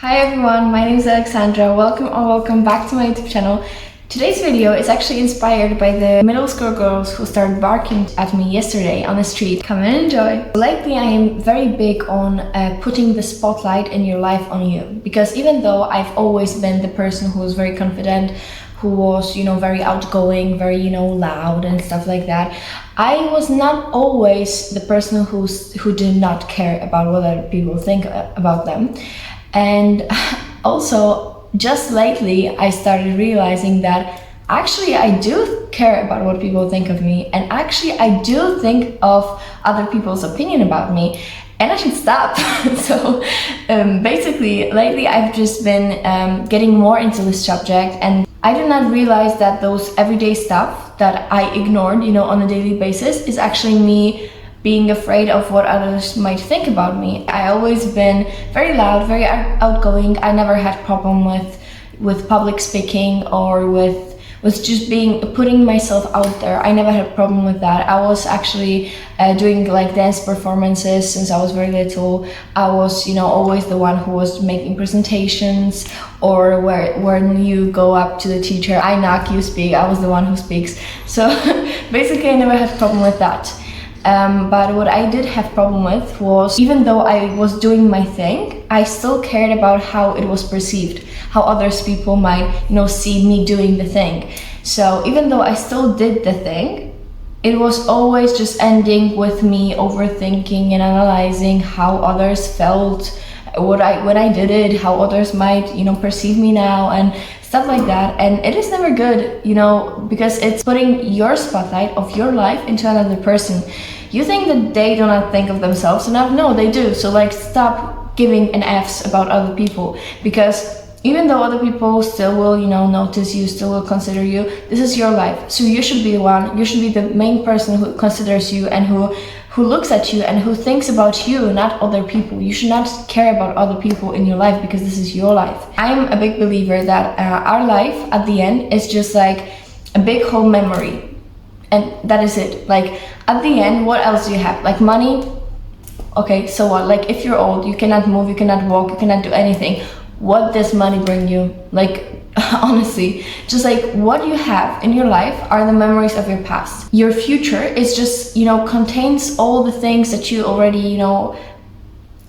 Hi everyone, my name is Alexandra. Welcome back to my YouTube channel. Today's video is actually inspired by the middle school girls who started barking at me yesterday on the street. Come and enjoy. Lately I am very big on putting the spotlight in your life on you, because even though I've always been the person who was very confident, who was, very outgoing, very, loud and stuff like that, I was not always the person who did not care about what other people think about them. And also, just lately, I started realizing that actually I do care about what people think of me, and actually I do think of other people's opinion about me, and I should stop. So basically, lately I've just been getting more into this subject, and I did not realize that those everyday stuff that I ignored, on a daily basis is actually me being afraid of what others might think about me. I always been very loud, very outgoing. I never had problem with public speaking or with just putting myself out there. I never had a problem with that. I was actually doing like dance performances since I was very little. I was, always the one who was making presentations, or when you go up to the teacher, I knock, you speak. I was the one who speaks. So basically I never had a problem with that. But what I did have problem with was, even though I was doing my thing, I still cared about how it was perceived, how others people might, see me doing the thing. So even though I still did the thing, it was always just ending with me overthinking and analyzing how others felt when I did it, how others might, perceive me now and stuff like that. And it is never good, because it's putting your spotlight of your life into another person. You think that they do not think of themselves enough? No, they do. So stop giving an F's about other people, because even though other people still will, notice you, still will consider you, this is your life. So you should be the one, you should be the main person who considers you and who looks at you and who thinks about you, not other people. You should not care about other people in your life, because this is your life. I'm a big believer that our life at the end is just like a big whole memory, and that is it. At the end, what else do you have? Money? Okay, so what? If you're old, you cannot move, you cannot walk, you cannot do anything. What does money bring you? Honestly, just what you have in your life are the memories of your past. Your future is just, contains all the things that you already,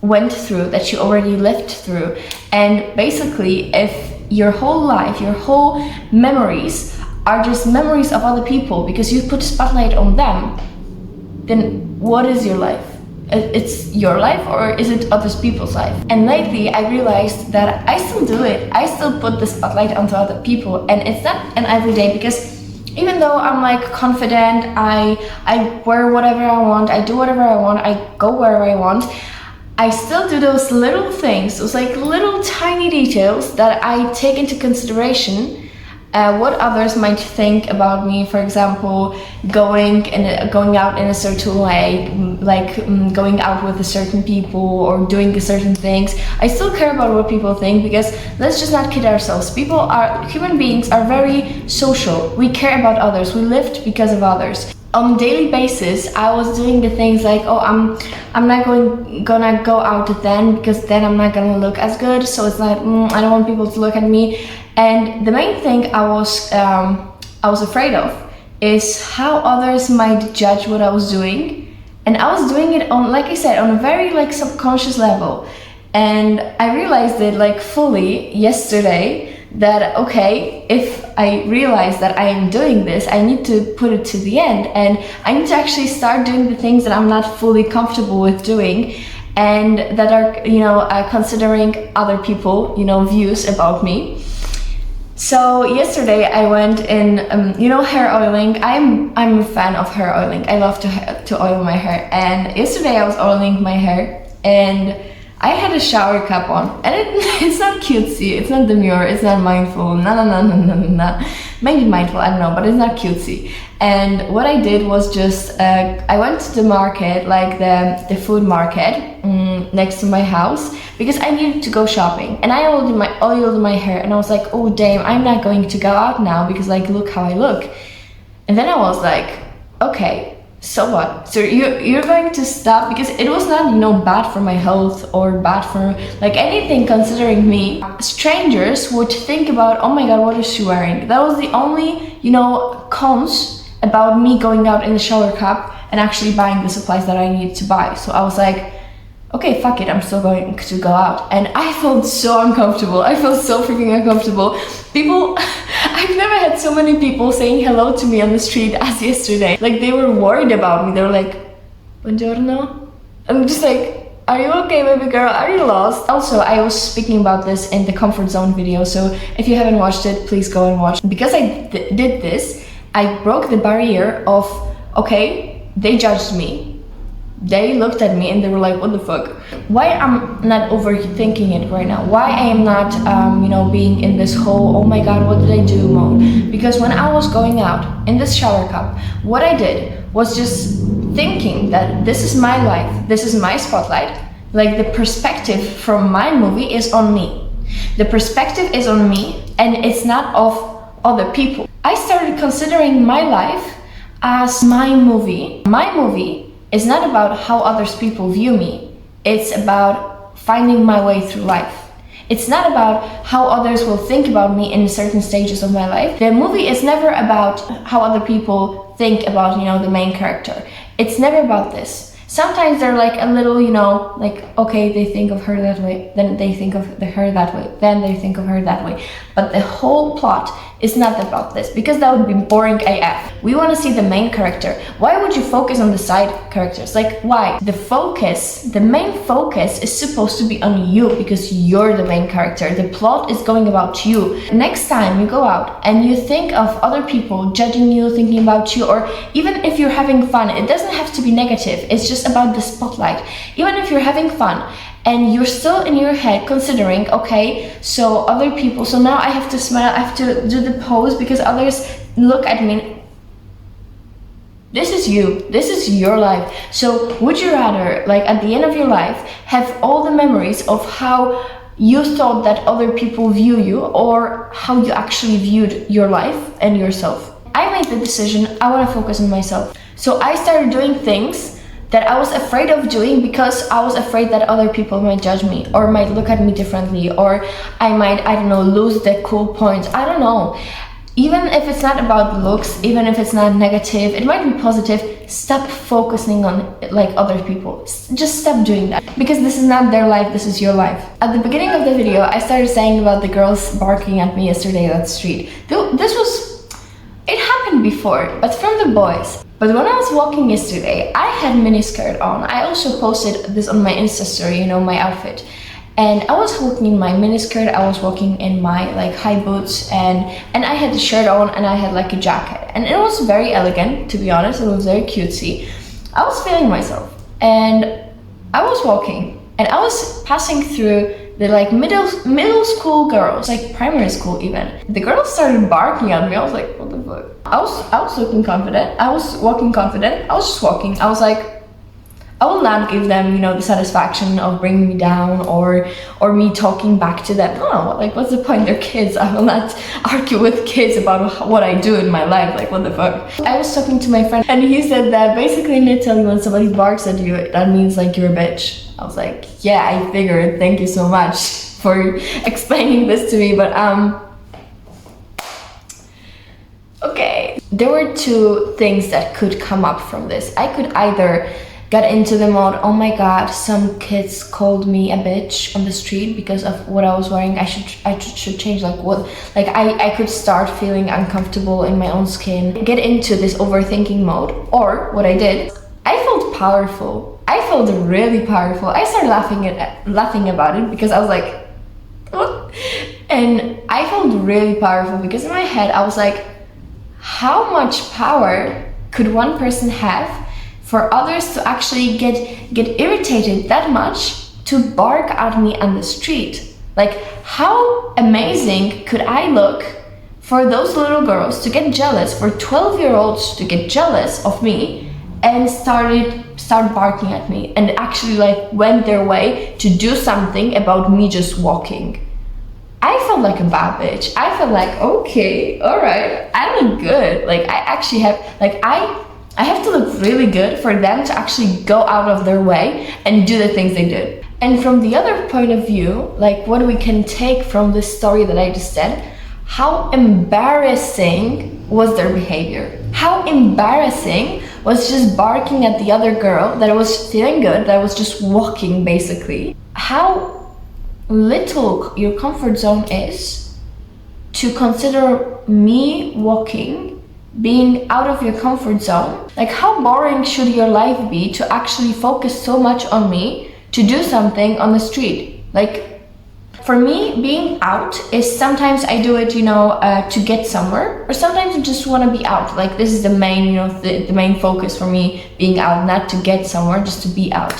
went through, that you already lived through. And basically, if your whole life, your whole memories are just memories of other people because you put spotlight on them, then what is your life? It's your life, or is it other people's life? And lately I realized that I still do it. I still put the spotlight onto other people, and it's not an everyday, because even though I'm confident, I wear whatever I want, I do whatever I want, I go wherever I want, I still do those little things, those little tiny details that I take into consideration what others might think about me. For example, going out in a certain way, going out with a certain people or doing certain things. I still care about what people think, because let's just not kid ourselves. Human beings are very social. We care about others. We lived because of others. On a daily basis, I was doing the things I'm not gonna go out then, because then I'm not gonna look as good. So it's I don't want people to look at me. And the main thing I was afraid of is how others might judge what I was doing. And I was doing it on, like I said, on a very subconscious level. And I realized it fully yesterday, that okay, if I realize that I am doing this, I need to put it to the end, and I need to actually start doing the things that I'm not fully comfortable with doing, and that are considering other people, views about me. So yesterday I went in, hair oiling. I'm a fan of hair oiling. I love to oil my hair. And yesterday I was oiling my hair, and I had a shower cap on, and it's not cutesy, it's not demure, it's not mindful, no. Maybe mindful, I don't know, but it's not cutesy. And what I did was just, I went to the market, the food market next to my house, because I needed to go shopping. And I oiled my hair, and I was like, oh damn, I'm not going to go out now, because look how I look. And then I was like, okay, So what? So you're going to stop, because it was not, you know, bad for my health or bad for like anything considering me. Strangers would think about, oh my god, what is she wearing? That was the only, you know, cons about me going out in the shower cup and actually buying the supplies that I needed to buy. So I was like, okay, fuck it, I'm still going to go out. And I felt so uncomfortable. I felt so freaking uncomfortable. People, I've never had so many people saying hello to me on the street as yesterday. Like, they were worried about me. They were like, buongiorno? I'm just like, are you okay, baby girl? Are you lost? Also, I was speaking about this in the comfort zone video, so if you haven't watched it, please go and watch. Because I did this, I broke the barrier of, okay, they judged me. They looked at me and they were like, what the fuck? Why I'm not overthinking it right now? Why I am not, you know, being in this whole, oh my god, what did I do mode? Because when I was going out in this shower cup, what I did was just thinking that this is my life, this is my spotlight. Like, the perspective from my movie is on me. The perspective is on me and it's not of other people. I started considering my life as my movie. My movie is not about how others people view me. It's about finding my way through life. It's not about how others will think about me in certain stages of my life. The movie is never about how other people think about, you know, the main character. It's never about this. Sometimes they're like a little, you know, like, okay, they think of her that way, then they think of her that way, then they think of her that way. But the whole plot is not about this, because that would be boring AF. We want to see the main character. Why would you focus on the side characters? Like, why? The main focus is supposed to be on you, because you're the main character. The plot is going about you. Next time you go out and you think of other people judging you, thinking about you, or even if you're having fun, it doesn't have to be negative. It's just about the spotlight. Even if you're having fun and you're still in your head considering, okay, so other people, so now I have to smile, I have to do the pose because others look at me. This is you, this is your life. So would you rather, like, at the end of your life, have all the memories of how you thought that other people view you, or how you actually viewed your life and yourself? I made the decision, I want to focus on myself. So I started doing things that I was afraid of doing because I was afraid that other people might judge me or might look at me differently, or I might, I don't know, lose the cool points. I don't know. Even if it's not about looks, even if it's not negative, it might be positive. Stop focusing on like other people. Just stop doing that, because this is not their life, this is your life. At the beginning of the video, I started saying about the girls barking at me yesterday on the street. It happened before, but from the boys. But when I was walking yesterday, I had miniskirt on. I also posted this on my Insta story, you know, my outfit. And I was walking in my miniskirt, I was walking in my like high boots, and I had the shirt on and I had like a jacket. And it was very elegant, to be honest, it was very cutesy. I was feeling myself. And I was walking and I was passing through the like middle school girls, like primary school even. The girls started barking at me. I was like, what the fuck? I was looking confident. I was walking confident. I was just walking. I was like, I will not give them, you know, the satisfaction of bringing me down or me talking back to them. No, like, what's the point? They're kids. I will not argue with kids about what I do in my life. Like, what the fuck? I was talking to my friend and he said that basically in Italy, when somebody barks at you, that means like you're a bitch. I was like, yeah, I figured. Thank you so much for explaining this to me. But okay. There were two things that could come up from this. I could either get into the mode, oh my god, some kids called me a bitch on the street because of what I was wearing. I should change, like what, like I could start feeling uncomfortable in my own skin, get into this overthinking mode. Or what I did, I felt powerful. I felt really powerful. I started laughing about it because I was like, what? And I felt really powerful because in my head I was like, how much power could one person have for others to actually get irritated that much to bark at me on the street? Like, how amazing could I look for those little girls to get jealous, for 12-year-olds to get jealous of me and start barking at me and actually like went their way to do something about me just walking? I felt like a bad bitch. I felt like, okay, all right, I look good. Like, I actually have, like, I I have to look really good for them to actually go out of their way and do the things they did. And from the other point of view, like what we can take from this story that I just said, how embarrassing was their behavior? How embarrassing was just barking at the other girl that was feeling good, that was just walking basically. How little your comfort zone is to consider me walking being out of your comfort zone. Like how boring should your life be to actually focus so much on me to do something on the street? Like for me, being out is sometimes I do it, to get somewhere, or sometimes I just want to be out. Like this is the main, the main focus for me, being out, not to get somewhere, just to be out.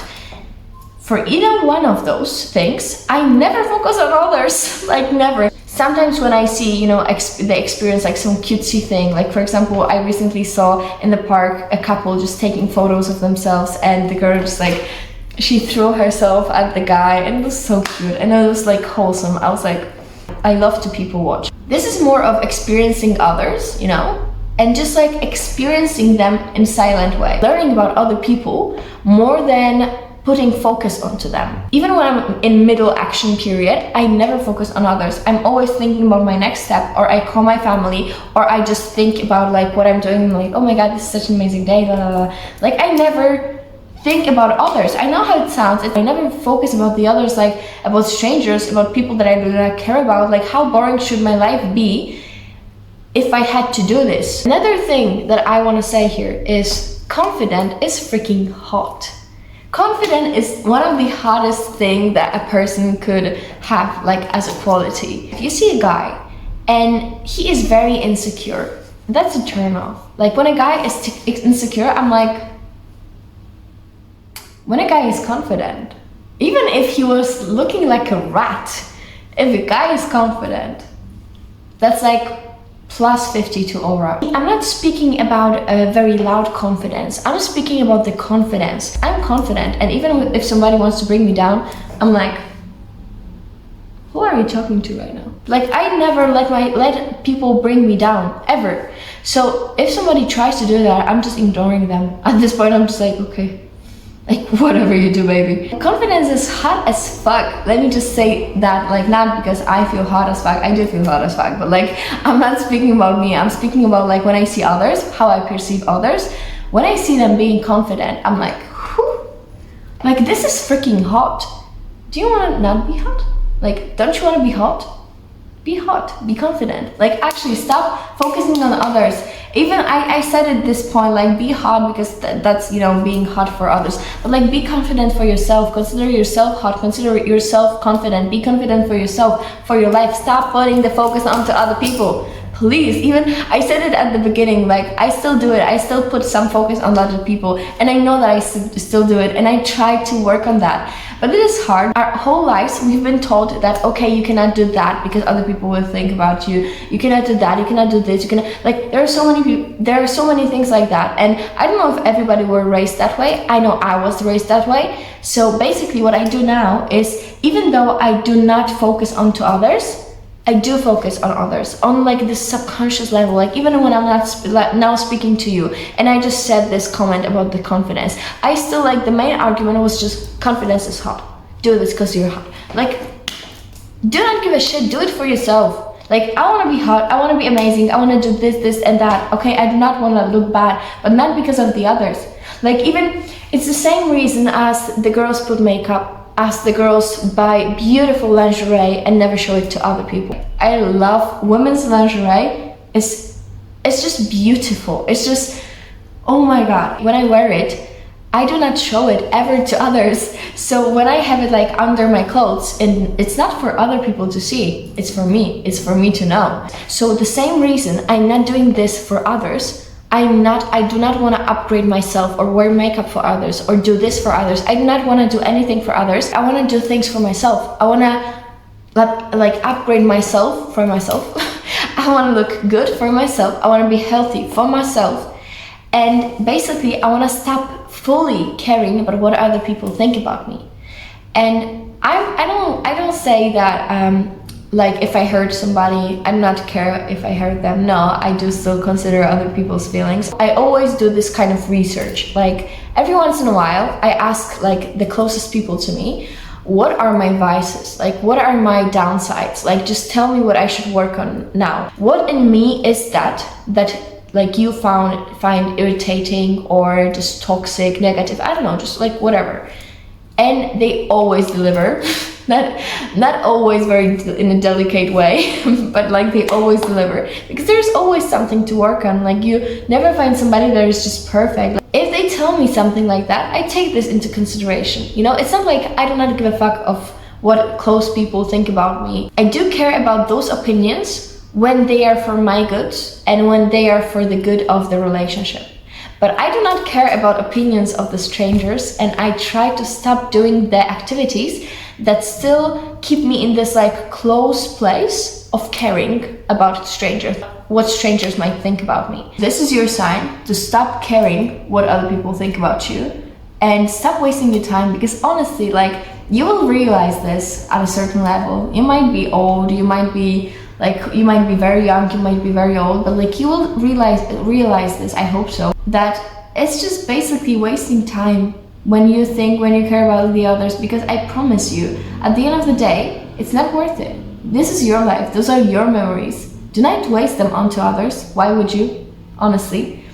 For either one of those things, I never focus on others, like never. Sometimes when I see, they experience like some cutesy thing, like for example, I recently saw in the park a couple just taking photos of themselves, and the girl just like, she threw herself at the guy, and it was so cute, and it was like wholesome. I was like, I love to people watch. This is more of experiencing others, and just like experiencing them in silent way, learning about other people more than putting focus onto them. Even when I'm in middle action period, I never focus on others. I'm always thinking about my next step, or I call my family, or I just think about like what I'm doing, like, oh my god, this is such an amazing day, blah, blah, blah. Like I never think about others. I know how it sounds. I never focus about the others, like about strangers, about people that I do not care about. Like how boring should my life be if I had to do this? Another thing that I want to say here is confident is freaking hot. Confident is one of the hottest thing that a person could have, like as a quality. If you see a guy and he is very insecure, that's a turn off. Like when a guy is insecure, I'm like, when a guy is confident, even if he was looking like a rat, if a guy is confident, that's like plus 50 to aura. I'm not speaking about a very loud confidence. I'm speaking about the confidence. I'm confident, and even if somebody wants to bring me down, I'm like, who are you talking to right now? Like I never let people bring me down, ever. So if somebody tries to do that, I'm just ignoring them. At this point, I'm just like, okay. Like whatever you do, baby. Confidence is hot as fuck. Let me just say that, like not because I feel hot as fuck. I do feel hot as fuck, but like I'm not speaking about me. I'm speaking about like when I see others, how I perceive others. When I see them being confident, I'm like, whew, like this is freaking hot. Do you want to not be hot? Like, don't you want to be hot? Be hot, be confident. Like actually stop focusing on others. Even I said at this point, like be hot because that's being hot for others, but like be confident for yourself. Consider yourself hot, consider yourself confident, be confident for yourself, for your life. Stop putting the focus onto other people, please. Even I said it at the beginning, like I still do it. I still put some focus on other people, and I know that I still do it, and I try to work on that. But it is hard. Our whole lives we've been told that okay, you cannot do that because other people will think about you. You cannot do that. You cannot do this. You cannot, like there are so many people. There are so many things like that, and I don't know if everybody were raised that way. I know I was raised that way. So basically, what I do now is, even though I do not focus onto others, I do focus on others on like this subconscious level. Like even when I'm not now speaking to you, and I just said this comment about the confidence, I still like the main argument was just confidence is hot. Do this because you're hot. Like, do not give a shit. Do it for yourself. Like I want to be hot. I want to be amazing. I want to do this, and that. Okay, I do not want to look bad, but not because of the others. Like even it's the same reason as the girls put makeup. As the girls buy beautiful lingerie and never show it to other people. I love women's lingerie. It's just beautiful. It's just, oh my god. When I wear it, I do not show it ever to others. So when I have it like under my clothes, and it's not for other people to see, it's for me. It's for me to know. So the same reason I'm not doing this for others. I do not want to upgrade myself or wear makeup for others or do this for others. I do not want to do anything for others. I want to do things for myself. I want to like upgrade myself for myself. I want to look good for myself. I want to be healthy for myself. And basically, I want to stop fully caring about what other people think about me. And I don't say that like if I hurt somebody, I do not care if I hurt them. No, I do still consider other people's feelings. I always do this kind of research. Like every once in a while, I ask like the closest people to me, what are my vices? Like what are my downsides? Like just tell me what I should work on now. What in me is that like you find irritating or just toxic, negative, I don't know, just like whatever. And they always deliver. Not always very in a delicate way, but like they always deliver, because there's always something to work on. Like you never find somebody that is just perfect. Like, if they tell me something like that, I take this into consideration. You know, it's not like I do not give a fuck of what close people think about me. I do care about those opinions when they are for my good and when they are for the good of the relationship. But I do not care about opinions of the strangers, and I try to stop doing the activities that still keep me in this like close place of caring about strangers, what strangers might think about me. This is your sign to stop caring what other people think about you and stop wasting your time, because honestly, like you will realize this at a certain level. You might be old, you might be very young, you might be very old, but like you will realize this, I hope so, that it's just basically wasting time when you care about the others, because I promise you, at the end of the day, it's not worth it. This is your life, those are your memories. Do not waste them onto others. Why would you? Honestly.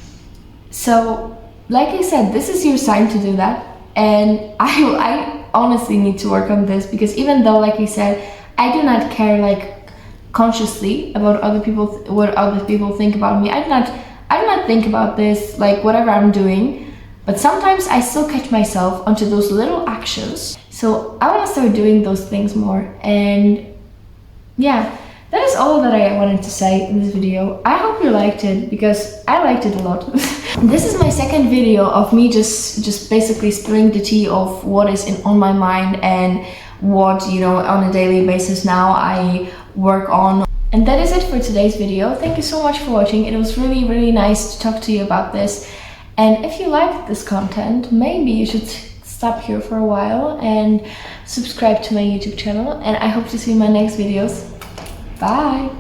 So, like I said, this is your sign to do that, and I honestly need to work on this, because even though, like I said, I do not care like consciously about what other people think about me. I do not think about this, like whatever I'm doing. But sometimes I still catch myself onto those little actions. So I want to start doing those things more. And yeah, that is all that I wanted to say in this video. I hope you liked it, because I liked it a lot. This is my second video of me just basically spilling the tea of what is on my mind and what, you know, on a daily basis now I work on. And that is it for today's video. Thank you so much for watching. It was really, really nice to talk to you about this. And if you liked this content, maybe you should stop here for a while and subscribe to my YouTube channel. And I hope to see you in my next videos. Bye!